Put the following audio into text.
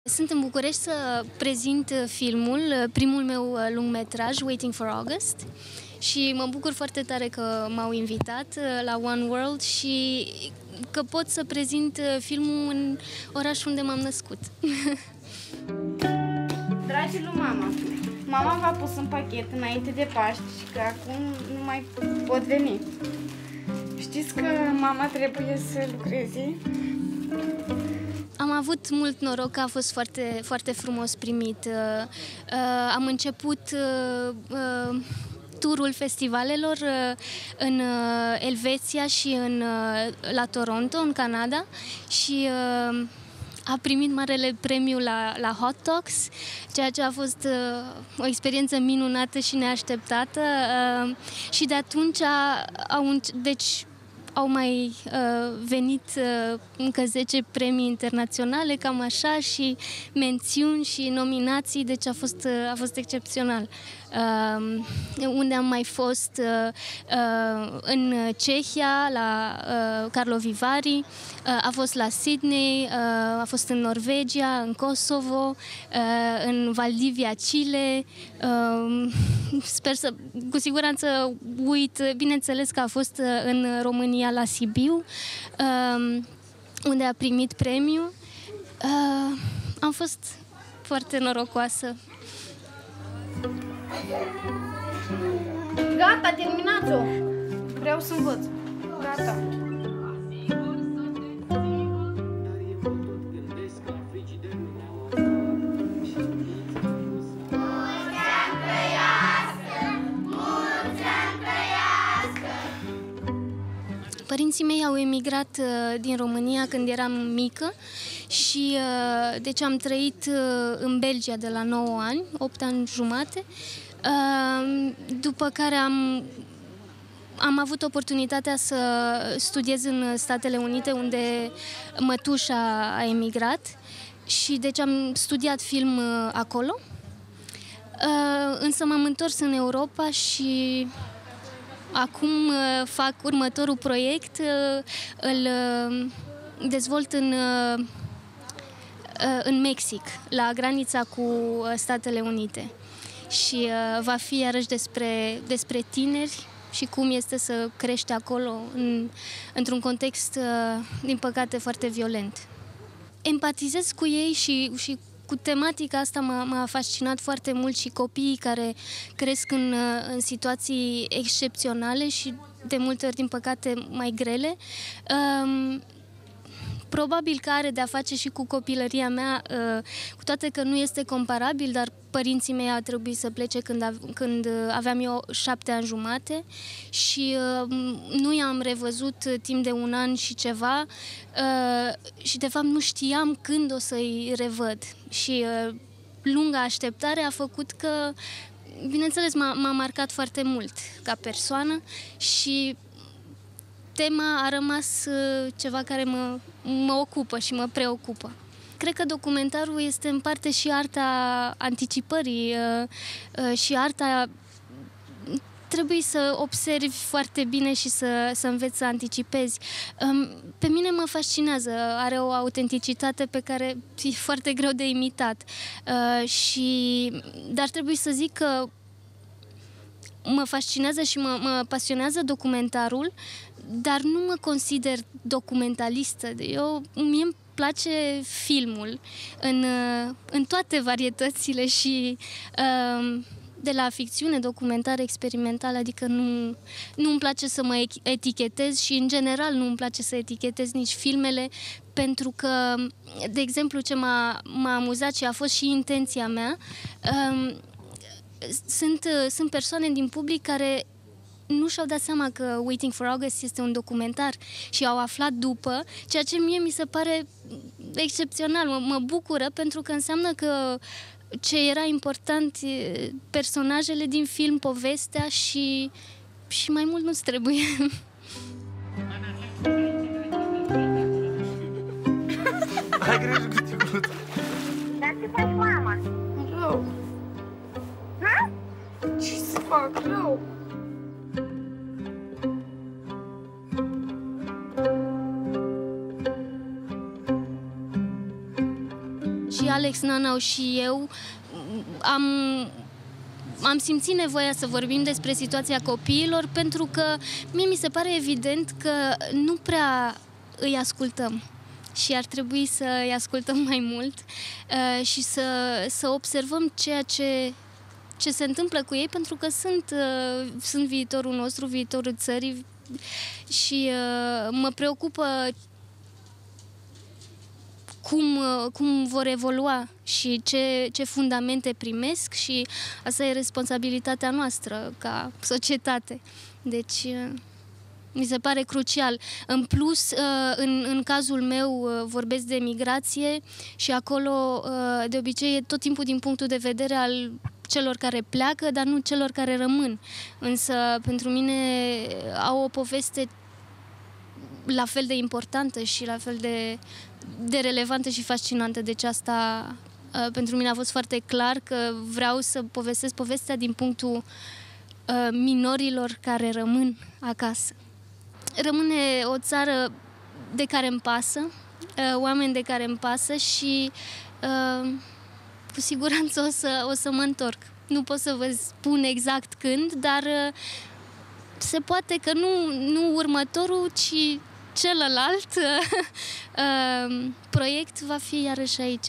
Sunt în București să prezint filmul, primul meu lungmetraj, Waiting for August, și mă bucur foarte tare că m-au invitat la One World și că pot să prezint filmul în orașul unde m-am născut. Dragii lui mama, mama v-a pus un pachet înainte de Paști și că acum nu mai pot veni. Știți că mama trebuie să lucreze? Am avut mult noroc că a fost foarte, foarte frumos primit. Am început turul festivalelor în Elveția și la Toronto, în Canada, și a primit marele premiu la Hot Docs, ceea ce a fost o experiență minunată și neașteptată. Și de atunci au mai venit încă 10 premii internaționale, cam așa, și mențiuni și nominații, deci a fost excepțional. Unde am mai fost? În Cehia, la Karlovy Vary, a fost la Sydney, a fost în Norvegia, în Kosovo, în Valdivia, Chile. Sper să, cu siguranță uit, bineînțeles că a fost în România, la Sibiu, unde a primit premiu. Am fost foarte norocoasă. Gata, terminați-o! Vreau să învăț. Gata. Părinții mei au emigrat din România când eram mică și deci am trăit în Belgia de la 9 ani, 8 ani jumate, după care am avut oportunitatea să studiez în Statele Unite, unde mătușa a emigrat, și deci am studiat film acolo, însă m-am întors în Europa și acum fac următorul proiect, îl dezvolt în Mexic, la granița cu Statele Unite. Și va fi iarăși despre tineri și cum este să crești acolo într-un context, din păcate, foarte violent. Empatizez cu ei și cu tematica asta m-a fascinat foarte mult, și copiii care cresc în situații excepționale și de multe ori, din păcate, mai grele. Probabil că are de-a face și cu copilăria mea, cu toate că nu este comparabil, dar părinții mei au trebuit să plece când aveam eu 7 ani jumate și nu i-am revăzut timp de 1 an și ceva și de fapt nu știam când o să-i revăd. Și lunga așteptare a făcut că, bineînțeles, m-a marcat foarte mult ca persoană și tema a rămas ceva care mă ocupă și mă preocupă. Cred că documentarul este în parte și arta anticipării și arta... Trebuie să observi foarte bine și să înveți să anticipezi. Pe mine mă fascinează, are o autenticitate pe care e foarte greu de imitat. Dar trebuie să zic că mă fascinează și mă pasionează documentarul, dar nu mă consider documentalistă. Mie îmi place filmul în toate varietățile și de la ficțiune, documentar, experimental, adică nu îmi place să mă etichetez și, în general, nu îmi place să etichetez nici filmele, pentru că, de exemplu, ce m-a amuzat și a fost și intenția mea, sunt persoane din public care nu și-au dat seama că Waiting for August este un documentar și au aflat după, ceea ce mie mi se pare excepțional. Mă bucură, pentru că înseamnă că ce era important, personajele din film, povestea și mai mult nu-ți trebuie. Ai grijă cu ticuța. Dar ce faci, mama? Rău. Ha? Ce să fac? Rău. Și Alex Nanau și eu am simțit nevoia să vorbim despre situația copiilor, pentru că mie mi se pare evident că nu prea îi ascultăm și ar trebui să îi ascultăm mai mult și să observăm ceea ce se întâmplă cu ei, pentru că sunt viitorul nostru, viitorul țării și mă preocupă cum vor evolua și ce fundamente primesc, și asta e responsabilitatea noastră ca societate. Deci mi se pare crucial. În plus, în cazul meu vorbesc de migrație și acolo de obicei e tot timpul din punctul de vedere al celor care pleacă, dar nu celor care rămân. Însă pentru mine au o poveste la fel de importantă și la fel de relevantă și fascinantă. Deci asta pentru mine a fost foarte clar că vreau să povestesc povestea din punctul minorilor care rămân acasă. Rămâne o țară de care îmi pasă, oameni de care îmi pasă și cu siguranță o să mă întorc. Nu pot să vă spun exact când, dar se poate că nu următorul, ci celălalt proiect va fi iarăși aici.